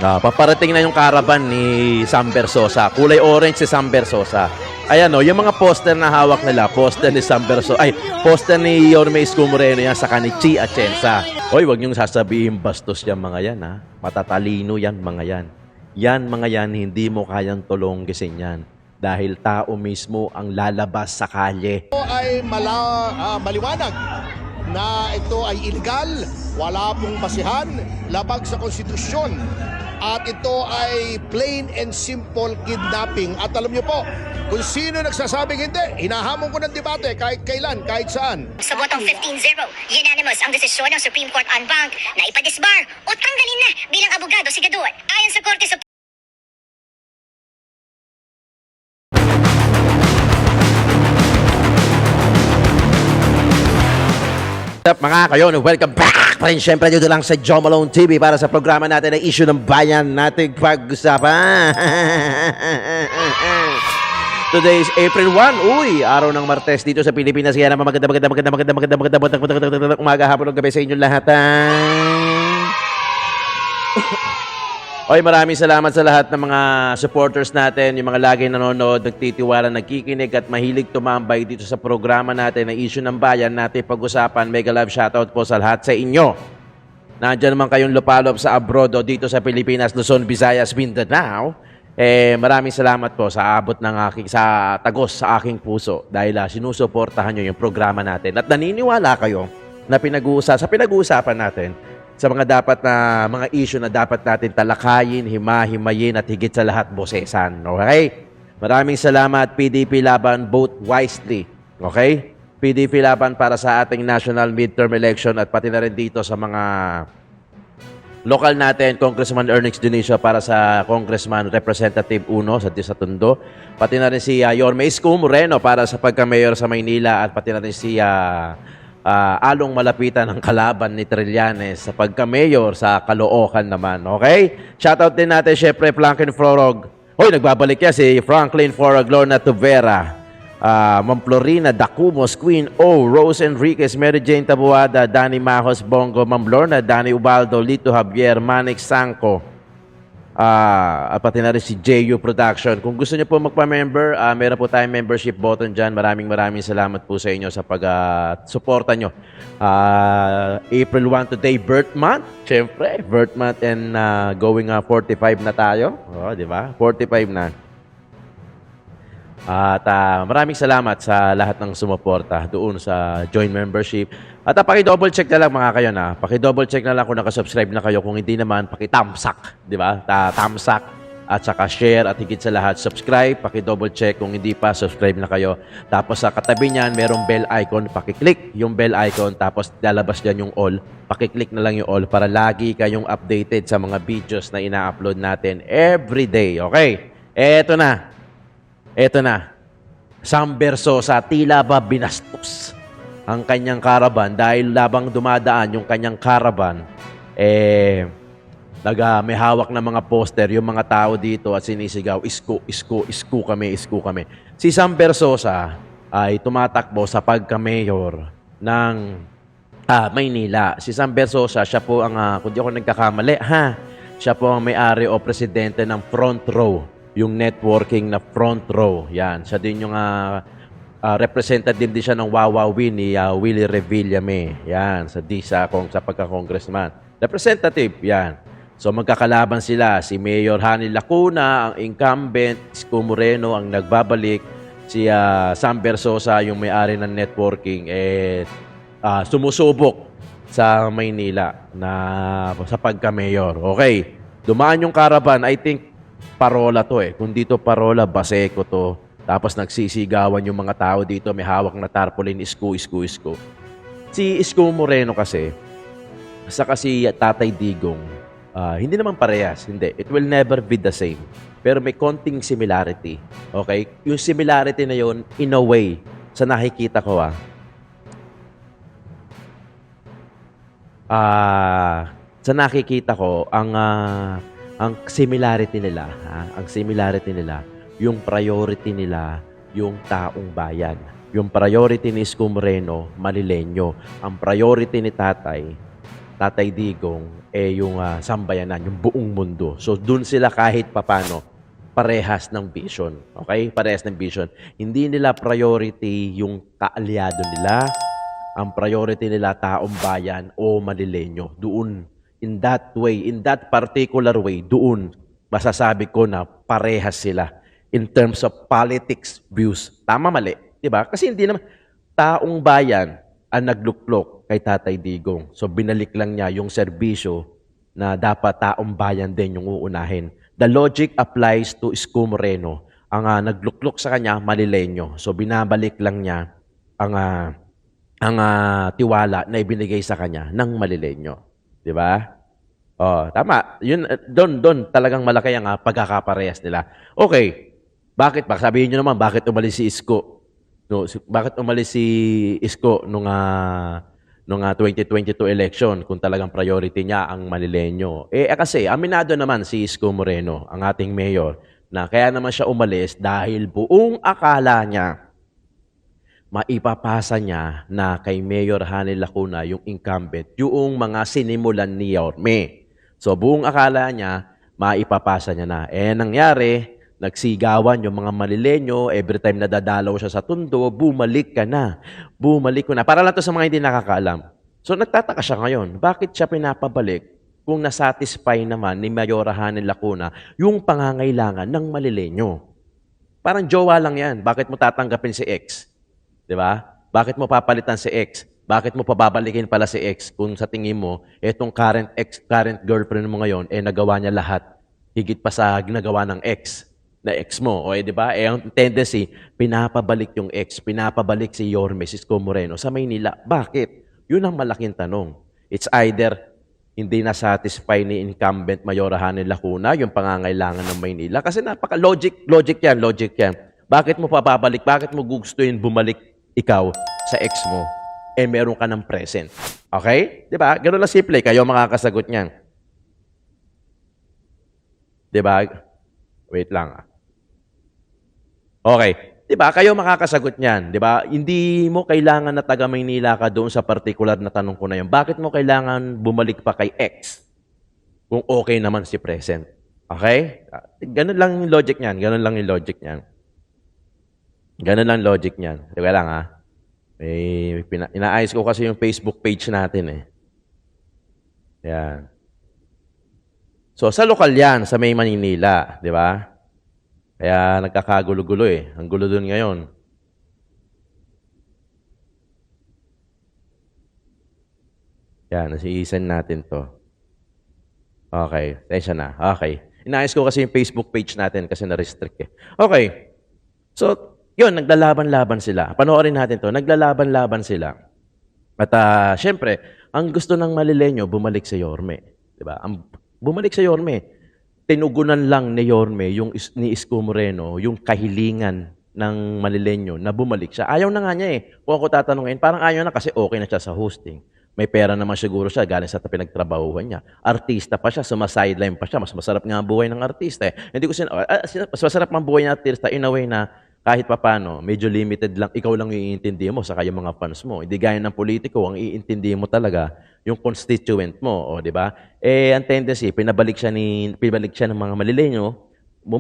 Paparating na yung caravan ni Sam Versosa. Kulay orange si Sam Versosa. Ayan o, yung mga poster na hawak nila, poster ni Sam Versosa, ay, poster ni Yorme Isko Moreno yan, saka ni Chi Atienza. Hoy, wag niyong sasabihin bastos yan mga yan, ha? Matatalino yan mga yan. Yan mga yan, hindi mo kayang tulonggisin yan. Dahil tao mismo ang lalabas sa kalye. Ito ay maliwanag na ito ay illegal, wala pong basihan, labag sa konstitusyon. At ito ay plain and simple kidnapping. At alam niyo po, kung sino nagsasabing hindi, hinahamon ko ng debate kahit kailan, kahit saan. Sa botong 15-0, unanimous ang desisyon ng Supreme Court en banc na ipadisbar o tanggalin na bilang abogado si Gadot. Ayon sa Korte Suprema, What's up mga kayon? Welcome back pa rin syempre dito lang sa Joe Malone TV para sa programa natin na issue ng bayan nating pag-usapan. Today is April 1. Uy, araw ng Martes dito sa Pilipinas. Kaya naman maganda umaga, hapon, gabi sa inyong lahat. Oy, maraming salamat sa lahat ng mga supporters natin, yung mga laging nanonood, nagtitiwala, nagkikinig at mahilig tumambay dito sa programa natin na issue ng bayan natin pag-usapan. Mega love shoutout po sa lahat sa inyo. Nandiyan naman kayong lupalop sa abroad o dito sa Pilipinas, Luzon, Visayas, Mindanao. Maraming salamat po sa abot ng sa tagos sa aking puso dahil sinusuportahan nyo yung programa natin. At naniniwala kayo na pinag-uusapan natin sa mga dapat na mga issue na dapat natin talakayin, himahimayin at higit sa lahat bosesan. Okay? Maraming salamat PDP Laban, vote wisely. Okay? PDP Laban para sa ating national midterm election at pati na rin dito sa mga local natin, Congressman Ernix Dionisio para sa Congressman Representative 1 sa Tondo. Pati na rin si Yorme Isko Moreno para sa pagka-mayor sa Maynila at pati na rin si along malapitan ng kalaban ni Trillanes sa pagka-mayor sa Caloocan naman. Okay? Shoutout din natin syempre Franklin Forog. Hoy, nagbabalik yan si Franklin Forog, Lorna Tuvera, Ma'am Florina Dacumos, Queen O, Rose Enriquez, Mary Jane Tabuada, Danny Majos Bongo, Ma'am Lorna, Danny Ubaldo, Lito Javier, Manik Sanko, at pati na rin si JU Production. Kung gusto niyo po magpa-member, meron po tayong membership button dyan. Maraming salamat po sa inyo sa pag-suporta nyo. April 1 today, birth month. Siyempre, birth month and going 45 na tayo. Oh, di ba? 45 na. At maraming salamat sa lahat ng sumuporta doon sa join membership. At paki-double check na lang mga kayo na. Paki-double check na lang kung nakasubscribe na kayo. Kung hindi naman, paki-thumbsuck. Di ba? Thumbsuck at saka share at higit sa lahat subscribe. Paki-double check kung hindi pa, subscribe na kayo. Tapos sa katabi niyan, merong bell icon. Paki-click yung bell icon. Tapos lalabas dyan yung all. Paki-click na lang yung all para lagi kayong updated sa mga videos na ina-upload natin every day. Okay? Eto na. Sam Versosa, tila ba binastos ang kanyang caravan dahil labang dumadaan yung kanyang caravan, may hawak na mga poster yung mga tao dito at sinisigaw, isko kami. Si Sam Versosa ay tumatakbo sa pagka-mayor ng Maynila. Si Sam Versosa, siya po ang, kung di ako nagkakamali, siya po ang may-ari o presidente ng Front Row. Yung networking na Front Row. Yan. Siya din yung representative din siya ng Wawawin ni Willie Revillame. Yan. Sa pagka-congressman. Representative. Yan. So magkakalaban sila. Si Mayor Hani Lacuna, ang incumbent. Isko Moreno, ang nagbabalik. Si Sam Versosa, yung may-ari ng networking. Sumusubok sa Maynila na sa pagka-mayor. Okay. Dumaan yung caravan. I think parola to Kung dito parola, Baseco to. Tapos nagsisigawan yung mga tao dito. May hawak na tarpaulin, isko. Si Isko Moreno kasi, saka si Tatay Digong, hindi naman parehas. Hindi. It will never be the same. Pero may konting similarity. Okay? Yung similarity na yun, in a way, sa nakikita ko sa nakikita ko, ang similarity nila, yung priority nila, yung taong bayan. Yung priority ni Isko Moreno, Manileño. Ang priority ni Tatay Digong, yung sambayanan, yung buong mundo. So doon sila kahit papano parehas ng vision. Okay? Parehas ng vision. Hindi nila priority yung kaalyado nila. Ang priority nila taong bayan o Manileño. Doon, in that way, in that particular way, doon masasabi ko na parehas sila in terms of politics views. Tama, mali. Diba? Kasi hindi naman taong bayan ang nagluklok kay Tatay Digong. So binalik lang niya yung serbisyo na dapat taong bayan din yung uunahin. The logic applies to Isko Moreno. Ang nagluklok sa kanya, Manileño. So binabalik lang niya ang tiwala na ibinigay sa kanya ng Manileño. Di ba? Oh, tama. Yun, doon talagang malaki ang pagkakaparehas nila. Okay. Bakit? Baka sabihin nyo naman, bakit umalis si Isko? No, bakit umalis si Isko nung 2022 election kung talagang priority niya ang Manileño? Kasi aminado naman si Isko Moreno, ang ating mayor, na kaya naman siya umalis dahil buong akala niya maipapasa niya na kay Mayor Hanny Lacuna yung incumbent, yung mga sinimulan ni Yorme. So buong akala niya maipapasa niya na. Nangyari, nagsigawan yung mga Manileño, every time na dadalaw siya sa Tondo, bumalik ka na. Bumalik ko na. Para lang to sa mga hindi nakakaalam. So nagtataka siya ngayon, bakit siya pinapabalik kung nasatisfy naman ni Mayor Hanny Lacuna yung pangangailangan ng Manileño? Parang jowa lang yan. Bakit mo tatanggapin si X? Di ba? Bakit mo papalitan si X? Bakit mo pababalikin pala si X kung sa tingin mo, etong current girlfriend mo ngayon, nagawa niya lahat. Higit pa sa ginagawa ng X na ex mo. O di ba? Ang tendency, pinapabalik yung ex, pinapabalik si Yorme, si Isko Moreno sa Maynila. Bakit? Yun ang malaking tanong. It's either hindi na-satisfy ni incumbent Mayor Hanny Lacuna yung pangangailangan ng Maynila. Kasi logic yan. Bakit mo papabalik? Bakit mo gustuin bumalik ikaw sa ex mo? Meron ka ng present. Okay? Di ba? Ganun lang simple. Kayo makakasagot niyan. Di ba? Wait lang. Okay. Di ba? Kayo makakasagot niyan. Di ba? Hindi mo kailangan na taga Maynila ka doon sa particular na tanong ko na yun. Bakit mo kailangan bumalik pa kay ex kung okay naman si present? Okay? Ganun lang yung logic niyan. Ganun lang yung logic niyan. Teka lang inaayos ko kasi yung Facebook page natin Yan. So, sa lokal yan, sa May Manila, di ba? Kaya nagkakagulo-gulo Ang gulo doon ngayon. Yan, nasiisan natin to. Okay, tensya na. Okay. Inaayos ko kasi yung Facebook page natin kasi na-restrict Okay. So, yun, naglalaban-laban sila. Panoorin natin to. Naglalaban-laban sila. At syempre, ang gusto ng Manileño, bumalik sa Yorme. Diba? Bumalik sa Yorme. Tinugunan lang ni Yorme, ni Isko Moreno, yung kahilingan ng Manileño na bumalik siya. Ayaw na nga niya Kung ako tatanungin, parang ayaw na kasi okay na siya sa hosting. May pera naman siguro siya, galing sa pinagtrabahuhan niya. Artista pa siya, sumasideline pa siya. Mas masarap nga ang buhay ng artista Hindi ko mas masarap ang buhay ng artista in a way na kahit papano, medyo limited lang, ikaw lang yung iintindi mo sa kayong mga fans mo. Hindi gaya ng politiko, ang iintindi mo talaga yung constituent mo, di ba? Ang tendency, pinabalik siya ng mga Manileño,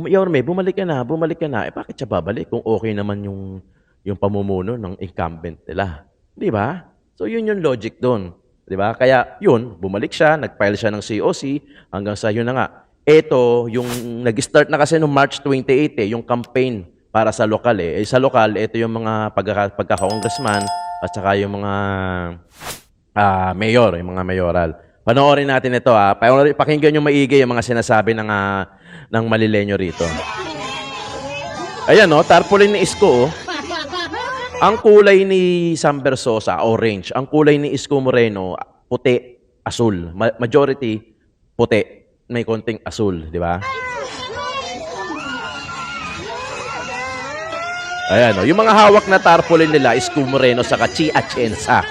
Yorme, bumalik ka na. Bakit siya babalik kung okay naman yung pamumuno ng incumbent nila? Di ba? So, yun yung logic doon. Di ba? Kaya, yun, bumalik siya, nag-file siya ng COC, hanggang sa yun na nga. Ito, yung nag-start na kasi noong March 28, yung campaign para sa lokal sa lokal, ito yung mga pagka-congressman at saka yung mga mayor, yung mga mayoral. Panoorin natin ito Pakinggan nyo maigi yung mga sinasabi ng Manileño rito. Ayan tarpaulin ni Isko Ang kulay ni Sam Bersosa, orange. Ang kulay ni Isko Moreno, puti, asul. Majority, puti. May konting asul, di ba? Ayan yung mga hawak na tarpaulin nila, Isko Moreno sa Chi Atienza.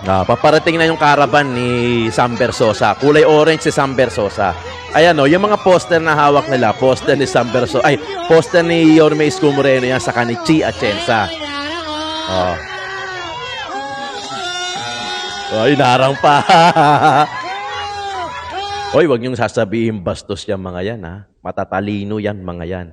Paparating na yung caravan ni Sam Bersosa. Kulay orange si Sam Bersosa. Ayan yung mga poster na hawak nila, poster ni Sam Bersosa. Poster ni Yorme Isko Moreno yan sa Chi Atienza. Ay, narang pa. Hoy, wag niyong sasabihin bastos yan mga yan, ha? Matatalino yan mga yan.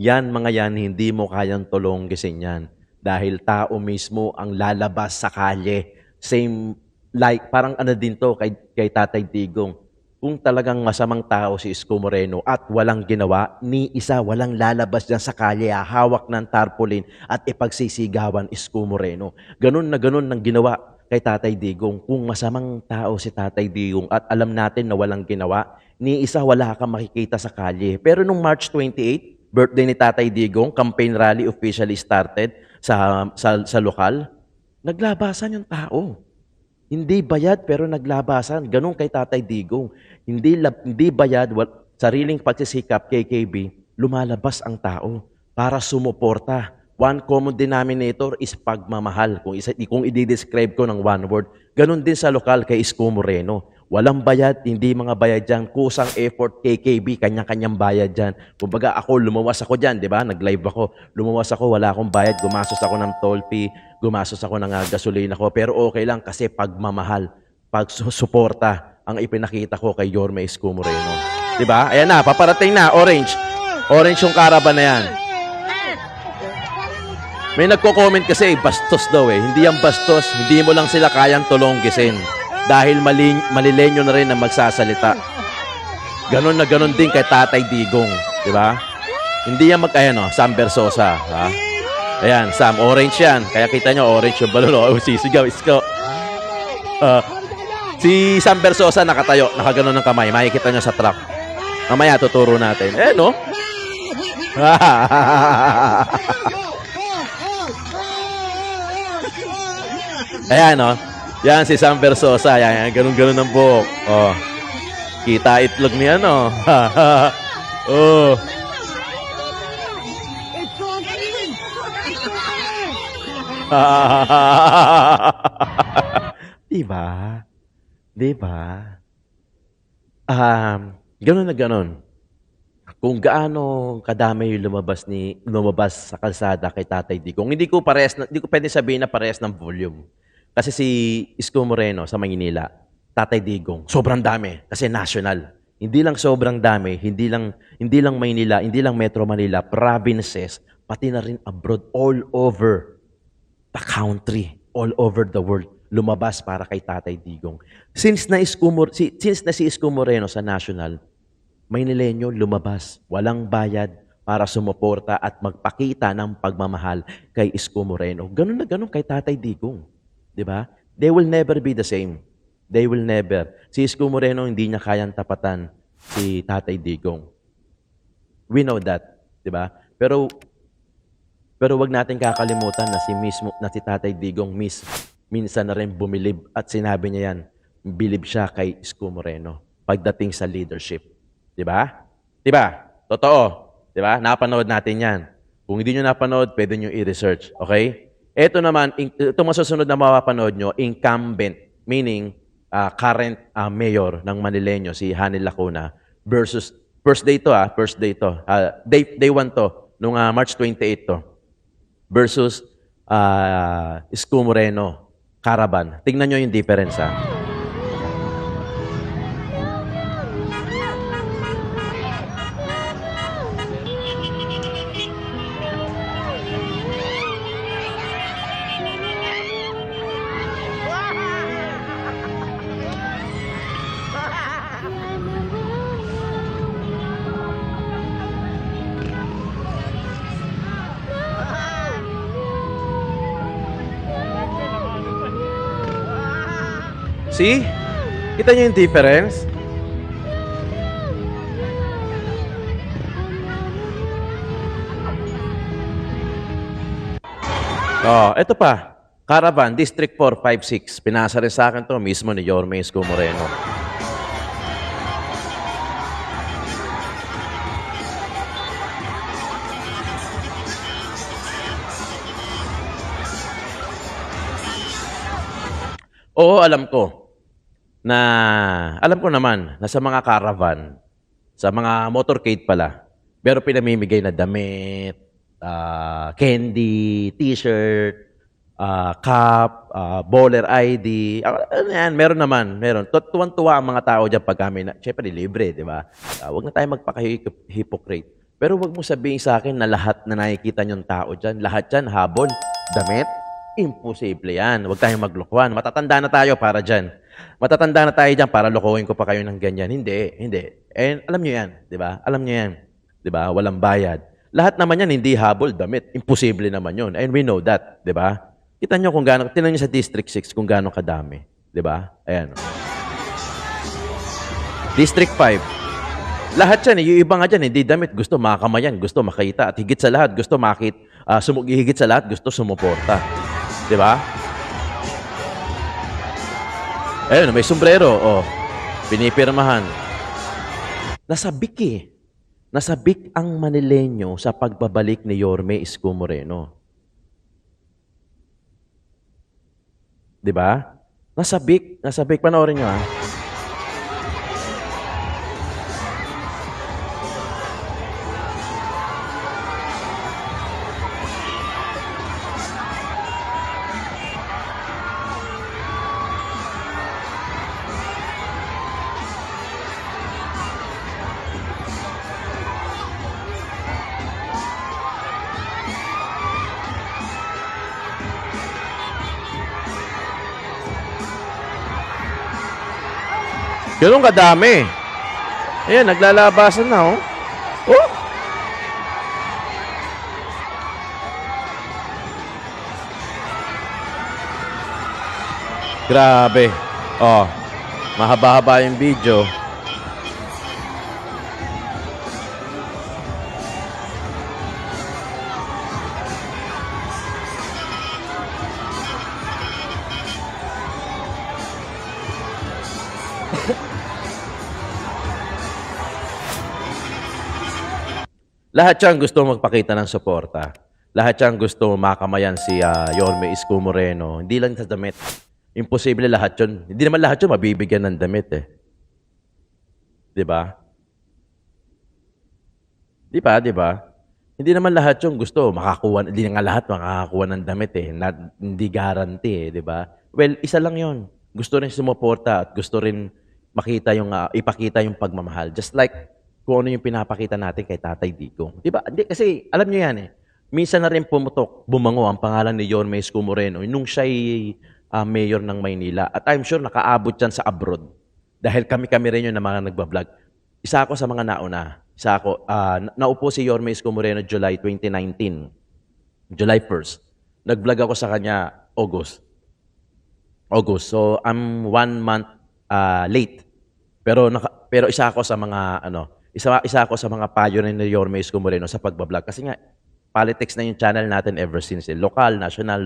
Yan mga yan, hindi mo kayang tulonggisin yan. Dahil tao mismo ang lalabas sa kalye. Same, like, parang ano din to kay Tatay Digong. Kung talagang masamang tao si Isko Moreno at walang ginawa, ni isa walang lalabas dyan sa kalye, hawak ng tarpaulin at ipagsisigawan Isko Moreno. Ganun na ganun ang ginawa kay Tatay Digong. Kung masamang tao si Tatay Digong at alam natin na walang ginawa, ni isa wala kang makikita sa kalye. Pero nung March 28, birthday ni Tatay Digong, campaign rally officially started sa lokal, naglabasan yung tao. Hindi bayad pero naglabasan. Ganun kay Tatay Digong. Hindi bayad, sariling pagsisikap, KKB, lumalabas ang tao para sumuporta. One common denominator is pagmamahal. Kung i-describe ko ng one word, ganun din sa lokal kay Isko Moreno. Walang bayad, hindi mga bayad dyan. Kusang effort, KKB, kanya-kanyang bayad dyan. Kumbaga ako, lumawas ako dyan, di ba? Nag-live ako. Lumawas ako, wala akong bayad. Gumastos ako ng toll fee, gumastos ako ng gasolina ko. Pero okay lang kasi pagmamahal, pagsuporta ang ipinakita ko kay Yorme Isko Moreno. Di ba? Ayan na, paparating na, orange. Orange yung caravan na yan. May nagko-comment kasi, bastos daw eh. Hindi yan bastos, hindi mo lang sila kayang tulonggisin. Dahil malilenyo na rin ang magsasalita. Ganon na ganon din kay Tatay Digong. Di ba? Hindi yan ayan o, Sam Versosa. Ha? Ayan, Sam, orange yan. Kaya kita nyo, orange yung balon. Oh, sisigaw, Isko. Si Sam Versosa nakatayo, nakaganon ng kamay. Makikita nyo sa truck. Mamaya tuturo natin. Eh, no? Ayan, no? Yan si Sam Versosa. Yan, ganun-ganun ang buhok. Oh. Kita itlog niya, no? Oh. Diba? Diba? Ganun na ganun. Kung gaano kadami yung lumabas sa kalsada kay Tatay Digong. Hindi ko pwede sabihin na parehas ng volume. Kasi si Isko Moreno sa Maynila, Tatay Digong, sobrang dami kasi national. Hindi lang sobrang dami, hindi lang Maynila, hindi lang Metro Manila, provinces, pati na rin abroad, all over the country, all over the world, lumabas para kay Tatay Digong. Since na si Isko Moreno sa national, Maynileño lumabas, walang bayad para sumuporta at magpakita ng pagmamahal kay Isko Moreno. Ganun na ganun kay Tatay Digong. 'Di ba? They will never be the same. They will never. Si Isko Moreno hindi niya kayang tapatan si Tatay Digong. We know that, 'di ba? Pero wag natin kakalimutan na si Tatay Digong minsan na rin bumilib at sinabi niya yan, bilib siya kay Isko Moreno pagdating sa leadership. 'Di ba? 'Di ba? Totoo. 'Di ba? Napanood natin 'yan. Kung hindi niyo napanood, pwede niyo i-research, okay? Ito naman, itong masusunod na mapapanood nyo, incumbent, meaning current mayor ng Manileño, si Hanny Lacuna, versus, first day to. Day 1 to, nung March 28 to, versus Isko Moreno, Caravan. Tingnan nyo yung difference, ha? See? Kita niyo yung difference? Oh, ito pa. Caravan, District 4, 5, 6. Pinasa rin sa akin to mismo ni Yorme Isko Moreno. Oo, alam ko naman na sa mga caravan, sa mga motorcade pala, pero pinamimigay na damit, candy, t-shirt, cup, bowler ID. Ano yan, meron naman, meron. Tuwan-tuwa ang mga tao dyan pag kami, syempre libre, di ba? Huwag na tayo magpaka-hypocrite. Pero wag mo sabihin sa akin na lahat na nakikita niyong tao dyan, lahat dyan, habol, damit, imposible yan. Huwag tayong maglokwan. Matatanda na tayo para dyan. Matatanda na tayo dyan para lokohin ko pa kayo ng ganyan. Hindi, hindi. And alam niyo yan, di ba? Alam niyo yan. Di ba? Walang bayad. Lahat naman yan, hindi habol, damit. Imposible naman yun. And we know that, di ba? Kita nyo kung gaano, tinan nyo sa District 6 kung gaano kadami. Di ba? Ayan. District 5. Lahat yan, yung iba nga dyan, hindi damit. Gusto makakamayan, gusto makita. At higit sa lahat, gusto higit sa lahat, gusto sumuporta. Di ba? Ayun, may sombrero. Oh, pinipirmahan. Nasabik eh. Nasabik ang Manileño sa pagbabalik ni Yorme Isko Moreno. Di ba? Nasabik. Panoorin nyo, ha? Ganun kadami. Ayan, naglalabasan na, oh. Oh! Grabe. Oh, mahaba-haba yung video. Lahat yan gusto magpakita ng suporta. Lahat yan gusto makamayan si Yorme Isko Moreno. Hindi lang sa damit. Imposible lahat yun. Hindi naman lahat yun mabibigyan ng damit eh. Di ba? Di ba? Hindi naman lahat yung gusto makakuha, hindi nga lahat makakakuha ng damit eh. Hindi guarantee eh, di ba? Well, isa lang yon. Gusto rin sumuporta at gusto rin ipakita yung pagmamahal. Just like kung ano yung pinapakita natin kay Tatay Digong. Di ba? Hindi, kasi alam niyo yan eh. Minsan na rin bumango ang pangalan ni Yorme Isko Moreno nung siya'y mayor ng Maynila. At I'm sure nakaabot yan sa abroad. Dahil kami-kami rin yun na mga nagbablog. Isa ako sa mga nauna. Naupo si Yorme Isko Moreno July 2019. July 1st. Nag-vlog ako sa kanya August. So, I'm 1 month late. Pero isa ako sa mga isa ako sa mga pioneer ni Yorme Isko Moreno sa pagbablog. Kasi nga, politics na yung channel natin ever since. Local, national.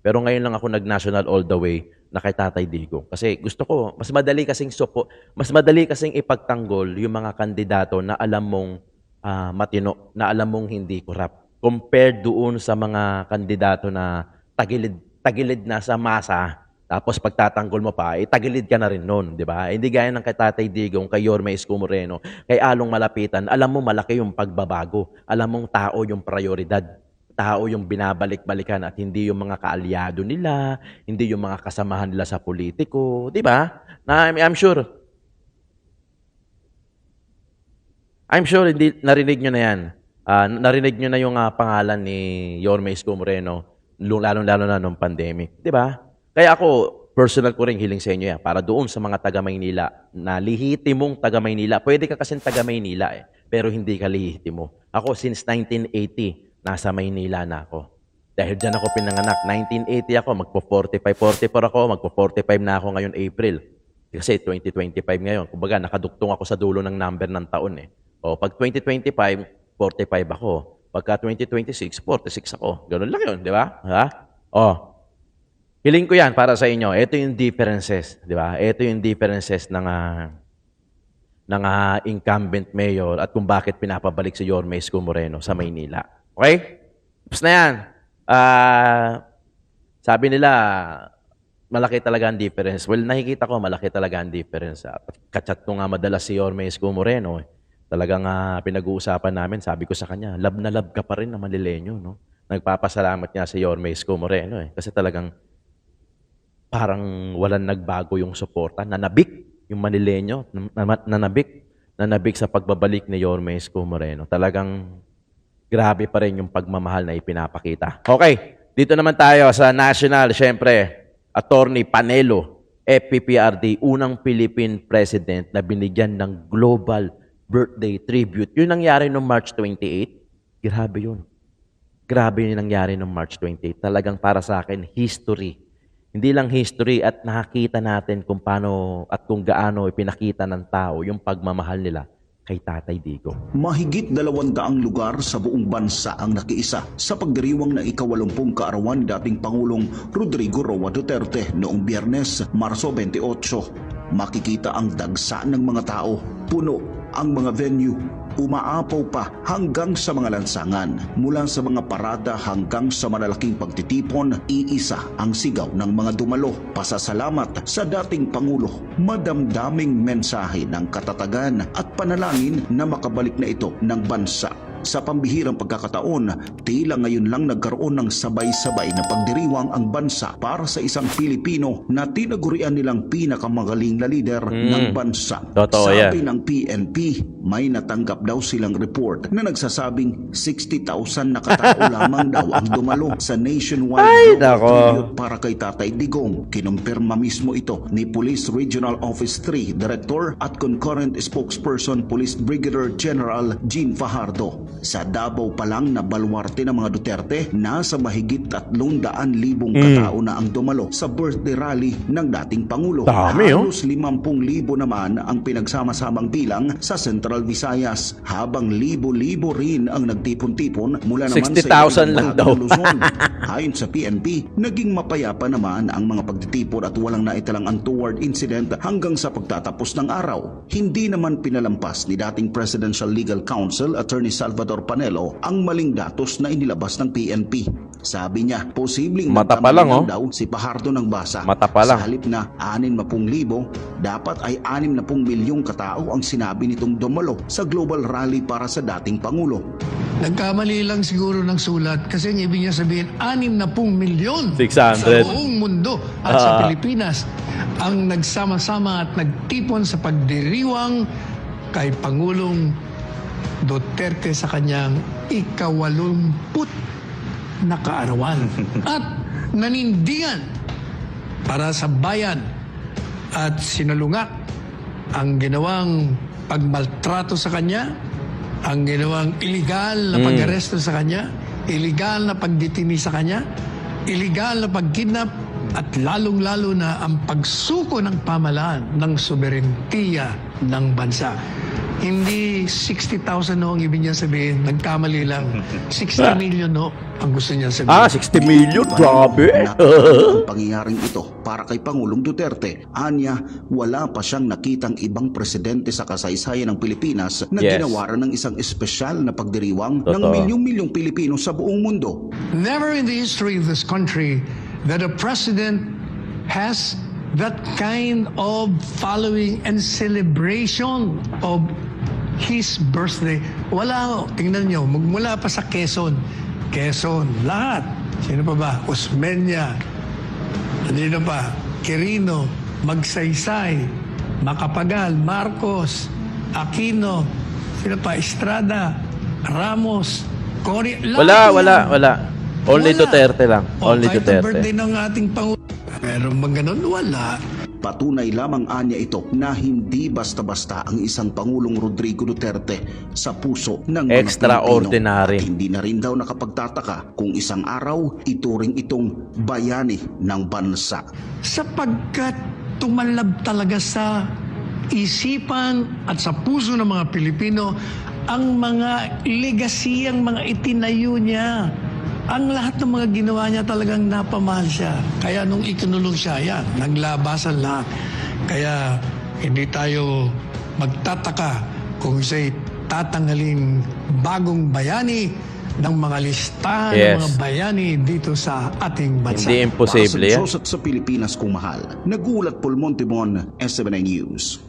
Pero ngayon lang ako nag-national all the way na kay Tatay Digong. Kasi gusto ko, mas madali kasing ipagtanggol yung mga kandidato na alam mong matino, na alam mong hindi corrupt. Compared doon sa mga kandidato na tagilid na sa masa, tapos pagtatanggol mo pa, tagilid ka na rin nun, di ba? Hindi gaya ng kay Tatay Digong, kay Yorme Isko Moreno, kay Along Malapitan, alam mo malaki yung pagbabago. Alam mong tao yung prioridad. Tao yung binabalik-balikan at hindi yung mga kaalyado nila, hindi yung mga kasamahan nila sa politiko, di ba? I'm sure hindi narinig nyo na yan. Narinig nyo na yung pangalan ni Yorme Isko Moreno, lalo-lalo na nung pandemic, di ba? Kaya ako, personal ko rin hiling sa inyo yan, para doon sa mga taga-Maynila, na lihitimong taga-Maynila. Pwede ka kasing taga-Maynila pero hindi ka lihitimo. Ako, since 1980, nasa Maynila na ako. Dahil dyan ako pinanganak. 1980 ako, magpo-44 ako, magpo-45 na ako ngayon April. Kasi 2025 ngayon. Kumbaga, nakaduktong ako sa dulo ng number ng taon eh. O, pag 2025, 45 ako. Pagka 2026, 46 ako. Ganun lang yun, di ba? Ha? O, hiling ko yan para sa inyo. Ito yung differences, di ba? Ito yung differences ng incumbent mayor at kung bakit pinapabalik si Yorme Isko Moreno sa Maynila. Okay? Tapos na yan. Sabi nila, malaki talaga ang difference. Well, nakikita ko, malaki talaga ang difference. Kachat ko nga madalas si Yorme Isko Moreno. Talagang pinag-uusapan namin, sabi ko sa kanya, love na love ka pa rin na Manileño, no? nagpapasalamat niya si Yorme Isko Moreno kasi talagang parang walang nagbago yung suporta. Nanabik yung Manileño, nanabik sa pagbabalik ni Yorme Isko Moreno. Talagang grabe pa rin yung pagmamahal na ipinapakita. Okay, dito naman tayo sa national, syempre, Attorney Panelo, FPPRD, unang Philippine President na binigyan ng Global Birthday Tribute. Yun nangyari noong March 28. Grabe yun. Grabe yung nangyari noong March 28. Talagang para sa akin, history. Hindi lang history at nakakita natin kung paano at kung gaano ipinakita ng tao yung pagmamahal nila kay Tatay Digong. Mahigit 200 lugar sa buong bansa ang nakiisa sa pagdiriwang ng ika-80 kaarawan ni dating Pangulong Rodrigo Roa Duterte noong Biyernes, Marso 28. Makikita ang dagsa ng mga tao, puno ang mga venue, umaapaw pa hanggang sa mga lansangan. Mula sa mga parada hanggang sa malalaking pagtitipon, iisa ang sigaw ng mga dumalo. Pasasalamat sa dating Pangulo, madamdaming mensahe ng katatagan at panalangin na makabalik na ito ng bansa. Sa pambihirang pagkakataon, tila ngayon lang nagkaroon ng sabay-sabay na pagdiriwang ang bansa para sa isang Pilipino na tinagurian nilang pinakamagaling na lider ng bansa. Totoo Sabi yan. ng PNP, may natanggap daw silang report na nagsasabing 60,000 na katao lamang daw ang dumalo sa nationwide tribute para kay Tatay Digong. Kinumpirma mismo ito ni Police Regional Office 3 Director at Concurrent Spokesperson Police Brigadier General Jean Fajardo. Sa Davao pa lang na baluarte ng mga Duterte, nasa mahigit 300,000 katao na ang dumalo sa birthday rally ng dating Pangulo. Dami, oh. Halos 50,000 naman ang pinagsama-samang bilang sa Central Visayas, habang libo-libo rin ang nagtipon-tipon mula naman 60,000 sa lang ibang daw. bahagi ng Luzon. Ayon sa PNP, naging mapayapa naman ang mga pagtitipon at walang naitalang untoward incident hanggang sa pagtatapos ng araw. Hindi naman pinalampas ni dating Presidential Legal Counsel Attorney Salvador Panelo ang maling datos na inilabas ng PNP. Sabi niya, posibleng Mata pa lang, nagkamali daw si Fajardo ng basa. Mata pa lang. Sa halip na 60,000, dapat ay 60 milyong katao ang sinabi nitong dumalo sa global rally para sa dating Pangulo. Nagkamali lang siguro ng sulat kasi ang ibig niya sabihin 60 milyon 600. sa buong mundo at sa Pilipinas ang nagsama-sama at nagtipon sa pagdiriwang kay Pangulong Duterte sa kanyang ika-80 na kaarawan at nanindigan para sa bayan at sinalungak ang ginawang pagmaltrato sa kanya, ang ginawang illegal na pag-aresto sa kanya, illegal na pagdetini sa kanya, illegal na pagkidnap at lalong-lalo na ang pagsuko ng pamahalaan ng soberentiya ng bansa. Hindi 60,000 no ang ibig niya sabihin, nagkamali lang. 60 million no ang gusto niya sabihin. 60 million? Grabe! Ang pangyayaring ito para kay Pangulong Duterte. Anya, wala pa siyang nakitang ibang presidente sa kasaysayan ng Pilipinas na Yes. ginawaran ng isang espesyal na pagdiriwang ng Totoo. milyong-milyong Pilipino sa buong mundo. Never in the history of this country that a president has that kind of following and celebration of his birthday. Wala, tingnan nyo, magmula pa sa Quezon, lahat. Sino pa ba? Osmeña, sino pa? Quirino, Magsaysay, Macapagal, Marcos, Aquino, sino pa? Estrada, Ramos, Cory. Wala. Only Duterte lang. Only kahit ang Duterte. birthday ng ating Pangulo. Meron bang ganun? Wala. Patunay lamang anya ito na hindi basta-basta ang isang Pangulong Rodrigo Duterte sa puso ng mga Extraordinary. Pilipino. At hindi na rin daw nakapagtataka kung isang araw ituring itong bayani ng bansa. Sapagkat tumalab talaga sa isipan at sa puso ng mga Pilipino ang mga legacy, ang mga itinayo niya. Ang lahat ng mga ginawa niya talagang napamahal siya. Kaya nung ikinulong siya, yan, naglabasan lahat. Kaya hindi tayo magtataka kung siya'y tatanggalin bagong bayani ng mga listahan ng Yes. mga bayani dito sa ating bansa. Hindi imposible Para yan. sa Diyos at sa Pilipinas kung mahal. Nagulat Paul Montemon, SMNI News.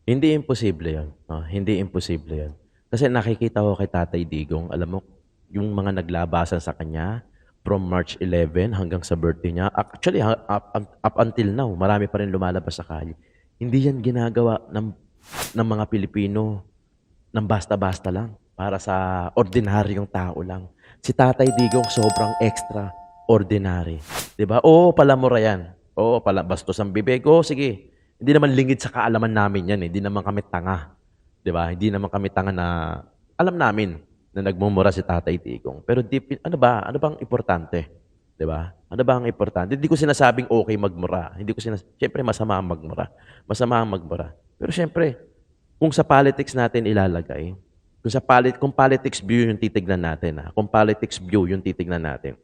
Hindi imposible yan. Hindi imposible yan. Kasi nakikita ko kay Tatay Digong, alam mo, yung mga naglabasan sa kanya from March 11 hanggang sa birthday niya. Actually, up until now, marami pa rin lumalabas sa kalye. Hindi yan ginagawa ng mga Pilipino ng basta-basta lang para sa ordinaryong tao lang. Si Tatay Digong sobrang extraordinary. 'Di ba? Oo, palamura yan. Oo, bastos ang bibig. Oo, sige. Hindi naman lingid sa kaalaman namin yan. Hindi naman kami tanga. 'Di ba? Hindi naman kami tanga na alam namin na nagmumura si Tatay Digong. Pero ano bang importante? 'Di ba? Ano ba ang importante? Hindi ko sinasabing okay magmura. Siyempre masama ang magmura. Masama ang magmura. Pero siyempre, kung sa politics natin ilalagay, kung politics view yung titignan natin, kung politics view yung titignan natin,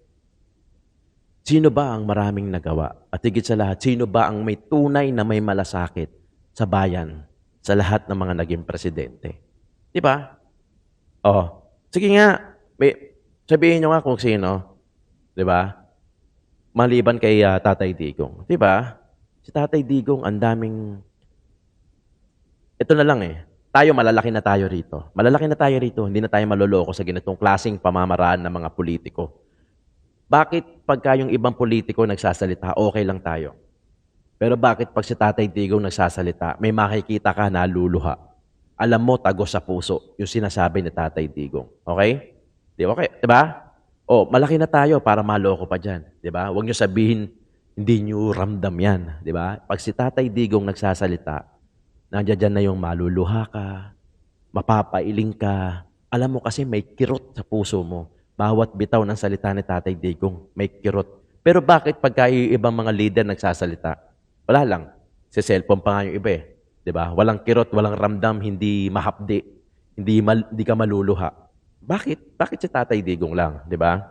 sino ba ang maraming nagawa? At higit sa lahat, sino ba ang may tunay na may malasakit sa bayan sa lahat ng mga naging presidente? Di ba? Oh, sige nga, sabihin nyo nga kung sino. Di ba? Maliban kay Tatay Digong. Di ba? Si Tatay Digong, ang daming... Ito na lang tayo, malalaki na tayo rito. Malalaki na tayo rito. Hindi na tayo maloloko sa ganitong klaseng pamamaraan ng mga politiko. Bakit pagka yung ibang politiko nagsasalita, okay lang tayo? Pero bakit pag si Tatay Digong nagsasalita, may makikita ka na luluha? Alam mo, tagos sa puso yung sinasabi ni Tatay Digong. Okay? Di ba? Okay. Diba? Oh, malaki na tayo para maloko pa dyan. Di ba? Huwag nyo sabihin, hindi nyo ramdam yan. Di ba? Pag si Tatay Digong nagsasalita, nandiyan dyan na yung maluluha ka, mapapailing ka. Alam mo kasi may kirot sa puso mo. Bawat bitaw ng salita ni Tatay Digong, may kirot. Pero bakit pagka ibang mga leader nagsasalita? Wala lang. Sa cellphone pa nga yung iba Diba? Walang kirot, walang ramdam, hindi mahapdi, hindi ka maluluha. Bakit? Bakit si Tatay Digong lang? Diba?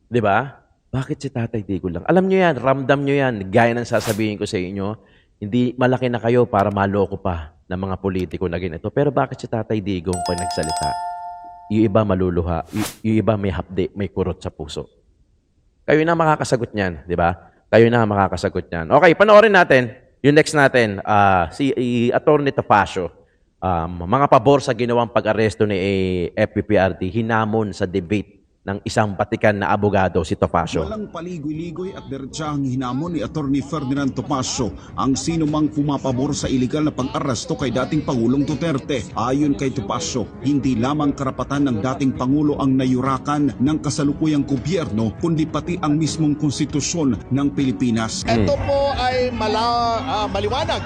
Diba? Bakit si Tatay Digong lang? Alam nyo yan, ramdam nyo yan. Gaya ng sasabihin ko sa inyo, hindi malaki na kayo para maloko pa ng mga politiko na ganito. Pero bakit si Tatay Digong pag nagsalita? Yung iba maluluha, yung iba may hapdi, may kurot sa puso. Kayo na makakasagot niyan, di ba? Kayo na makakasagot niyan. Okay, panoorin natin. Yung next natin, si Atty. Topacio. Mga pabor sa ginawang pag-aresto ni FPPRD, hinamon sa debate ng isang batikan na abogado, si Topacio. Walang paligoy-ligoy at diretsahang hinamon ni Atty. Ferdinand Topacio ang sino mang pumapabor sa iligal na pag-aresto kay dating Pangulong Duterte. Ayon kay Topacio, hindi lamang karapatan ng dating Pangulo ang nayurakan ng kasalukuyang gobyerno, kundi pati ang mismong konstitusyon ng Pilipinas. Ito po ay maliwanag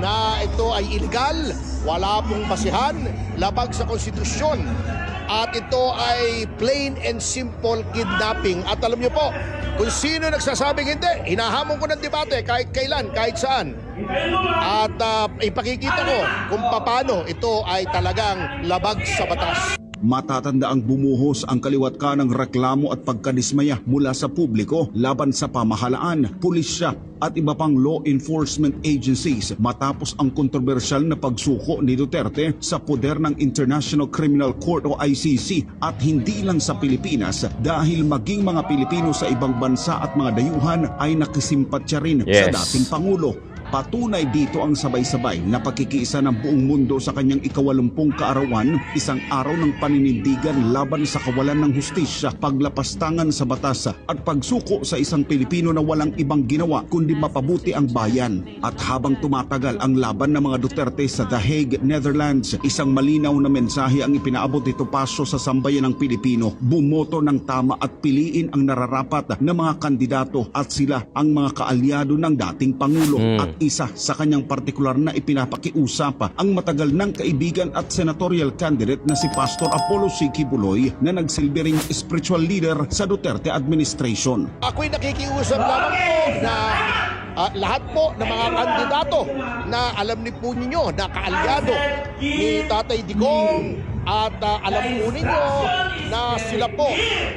na ito ay illegal, wala pong basihan, labag sa konstitusyon. At ito ay plain and simple kidnapping. At alam niyo po, kung sino nagsasabing hindi, hinahamon ko ng debate kahit kailan, kahit saan. At ipakikita ko kung paano ito ay talagang labag sa batas. Matatanda ang bumuhos ang kaliwat kanang reklamo at pagkadismaya mula sa publiko laban sa pamahalaan, pulisya at iba pang law enforcement agencies matapos ang kontrobersyal na pagsuko ni Duterte sa poder ng International Criminal Court o ICC at hindi lang sa Pilipinas dahil maging mga Pilipino sa ibang bansa at mga dayuhan ay nakisimpatya rin sa dating Pangulo. Patunay dito ang sabay-sabay na pagkikiisa ng buong mundo sa kanyang 80 kaarawan, isang araw ng paninindigan laban sa kawalan ng hustisya, paglapastangan sa batas at pagsuko sa isang Pilipino na walang ibang ginawa kundi mapabuti ang bayan. At habang tumatagal ang laban ng mga Duterte sa The Hague, Netherlands, isang malinaw na mensahe ang ipinaabot ni Topacio sa sambayan ng Pilipino. Bumoto ng tama at piliin ang nararapat na mga kandidato at sila ang mga kaalyado ng dating Pangulo. At isa sa kanyang partikular na ipinapakiusap ang matagal ng kaibigan at senatorial candidate na si Pastor Apollo C. Quiboloy na nagsilbi ring spiritual leader sa Duterte administration. Ako'y nakikiusap lamang po na lahat po ng mga kandidato na alam ni po ninyo na kaalyado ni Tatay Digong at alam po ninyo na sila po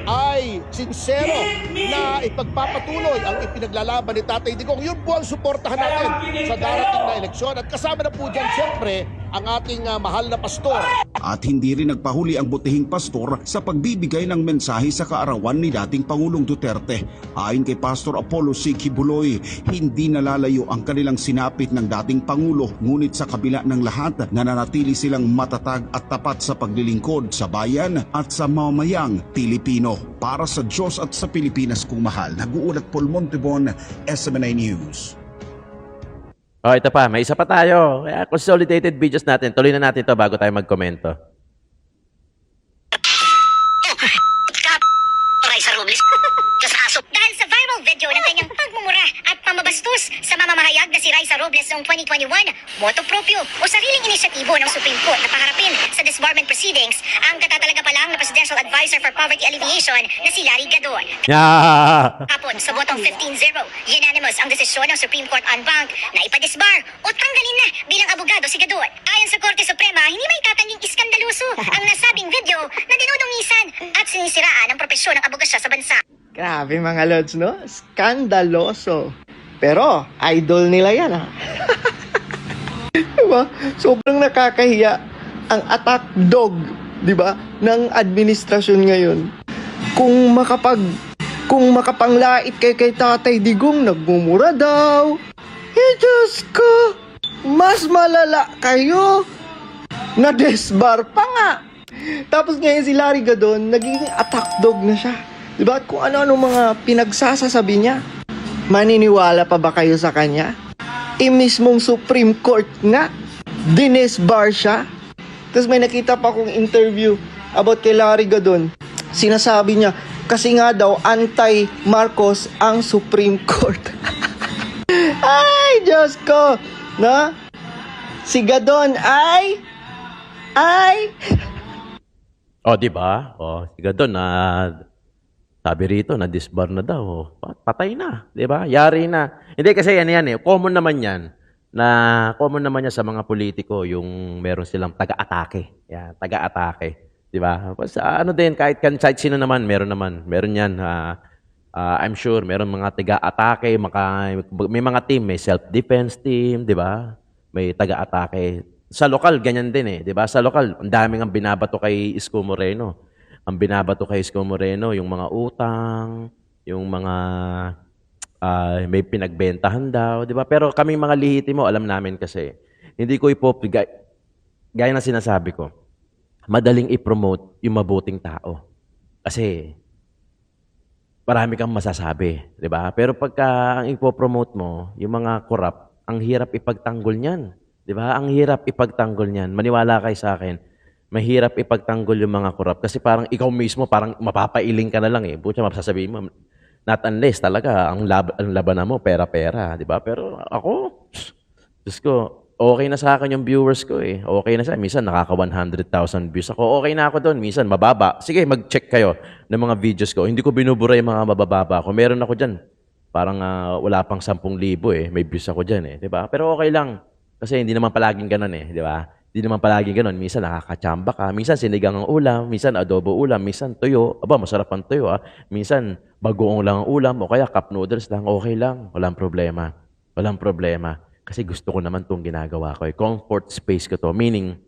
ay sincero na ipagpapatuloy ang ipinaglalaban ni Tatay Digong. Yun po ang suportahan natin sa darating na eleksyon. At kasama na po dyan siyempre ang ating mahal na pastor. At hindi rin nagpahuli ang butihing pastor sa pagbibigay ng mensahe sa kaarawan ni dating Pangulong Duterte. Ayon kay Pastor Apollo C. Kibuloy, hindi nalalayo ang kanilang sinapit ng dating Pangulo, ngunit sa kabila ng lahat, nananatili silang matatag at tapat sa paglilingkod sa bayan at sa mamamayang Pilipino. Para sa Diyos at sa Pilipinas kong mahal, nag-uulat Paul Montebon, SMNI News. Oh, ito pa. May isa pa tayo. Kaya consolidated videos natin. Tuloy na natin to bago tayo magkomento. Raisa Robles. Diyos aso. Dahil sa viral video ng kanyang pagmumura at pamabastos sa mamamahayag na si Raisa Robles noong 2021, moto proprio o sariling inisyatibo ng Supreme Court na paharapin sa disbarment proceedings ang katatalaga pa lang na Presidential Advisor for Poverty Alleviation na si Larry Gadon. Yeah! Hapon sa botong 15-0, unanimous ang desisyon ng Supreme Court on Bank na ipadisbar o tanggalin na bilang abogado si Gadon. Ayon sa Korte Suprema, hindi may tatanging iskandaloso ang nasabing video na dinudungisan at sinisiraan ang propesyon ng abogasya sa bansa. Grabe mga lods, no? Skandaloso. Pero, idol nila yan, ha? Diba? Sobrang nakakahiya ang attack dog, diba, ng administrasyon ngayon. Kung makapanglait kay Tatay Digong, nagmumura daw. Diyos ko, mas malala kayo. Na-desbar pa nga. Tapos ngayon si Larry Gadon, naging attack dog na siya. Diba? At kung ano-ano mga pinagsasasabi niya. Maniniwala pa ba kayo sa kanya? Mismong Supreme Court nga, dinesbar siya. Tapos may nakita pa akong interview about kay Larry Gadon. Sinasabi niya, kasi nga daw anti-Marcos ang Supreme Court. Ay, Diyos ko! Na? Si Gadon ay... Oh, di ba? Oh, siga doon na sabi rito na disbar na daw. Oh, patay na, di ba? Yari na. Hindi kasi yan eh. Common naman yan. Common naman yan sa mga politiko yung meron silang taga-atake. Yan, taga-atake. Di ba? Ano din, kahit sino naman, meron yan. I'm sure, meron mga taga-atake, may mga team, may self-defense team, di ba? May taga-atake. Sa lokal, ganyan din eh. Di ba? Sa lokal, ang daming ang binabato kay Isko Moreno. Ang binabato kay Isko Moreno, yung mga utang, yung mga may pinagbentahan daw. Di ba? Pero kaming mga lihitimo, alam namin kasi, hindi ko gaya na sinasabi ko, madaling i-promote yung mabuting tao. Kasi, marami kang masasabi. Di ba? Pero pagka ang ipopromote mo, yung mga corrupt, ang hirap ipagtanggol niyan. Di ba? Ang hirap ipagtanggol niyan. Maniwala kayo sa akin, mahirap ipagtanggol yung mga corrupt. Kasi parang ikaw mismo, parang mapapailing ka na lang eh. Buti masasabihin mo, not unless talaga, ang labanan mo, pera-pera. Di ba? Pero ako, Diyos ko, okay na sa akin yung viewers ko eh. Okay na sa akin. Minsan nakaka 100,000 views ako. Okay na ako doon. Minsan mababa. Sige, mag-check kayo ng mga videos ko. Hindi ko binubura yung mga mabababa ko. Meron ako dyan. Parang wala pang 10,000 eh. May views ako dyan eh. Di ba? Pero okay lang. Kasi hindi naman palaging ganun eh, di ba? Hindi naman palaging ganun. Minsan nakakachamba ka, minsan sinigang ang ulam, minsan adobo ulam, minsan tuyo. Aba, masarap ang tuyo ah. Minsan bagoong lang ang ulam o kaya cup noodles lang, okay lang. Walang problema. Walang problema. Kasi gusto ko naman itong ginagawa ko. Comfort space ko to. Meaning,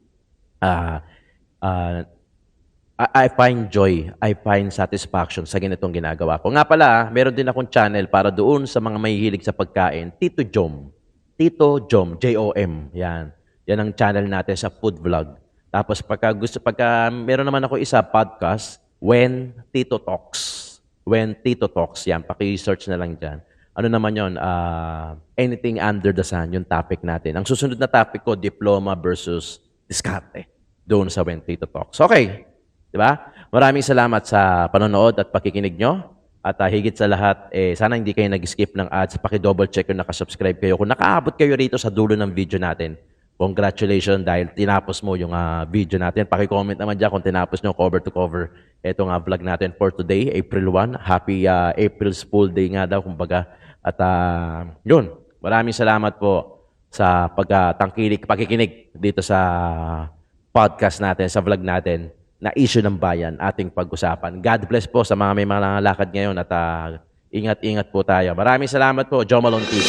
I find joy, I find satisfaction sa ganitong ginagawa ko. Nga pala, meron din akong channel para doon sa mga mahihilig sa pagkain, Tito Jom. Tito Jom, J-O-M. Yan. Yan ang channel natin sa food vlog. Tapos pagka meron naman ako isa podcast, When Tito Talks. When Tito Talks. Yan, paki-search na lang dyan. Ano naman yun? Anything under the sun, yung topic natin. Ang susunod na topic ko, diploma versus diskarte. Doon sa When Tito Talks. Okay. Diba? Maraming salamat sa panonood at pakikinig nyo. At higit sa lahat, sana hindi kayo nag-skip ng ads. Paki-double check kung nakasubscribe kayo. Kung nakaabot kayo rito sa dulo ng video natin, congratulations dahil tinapos mo yung video natin. Paki-comment naman dyan kung tinapos nyo cover to cover itong vlog natin for today, April 1. Happy April's Fool Day nga daw, kumbaga. At yun, maraming salamat po sa pakikinig dito sa podcast natin, sa vlog natin na issue ng bayan, ating pag-usapan. God bless po sa mga may mga lakad ngayon at ingat-ingat po tayo. Maraming salamat po, Joe Malone TV.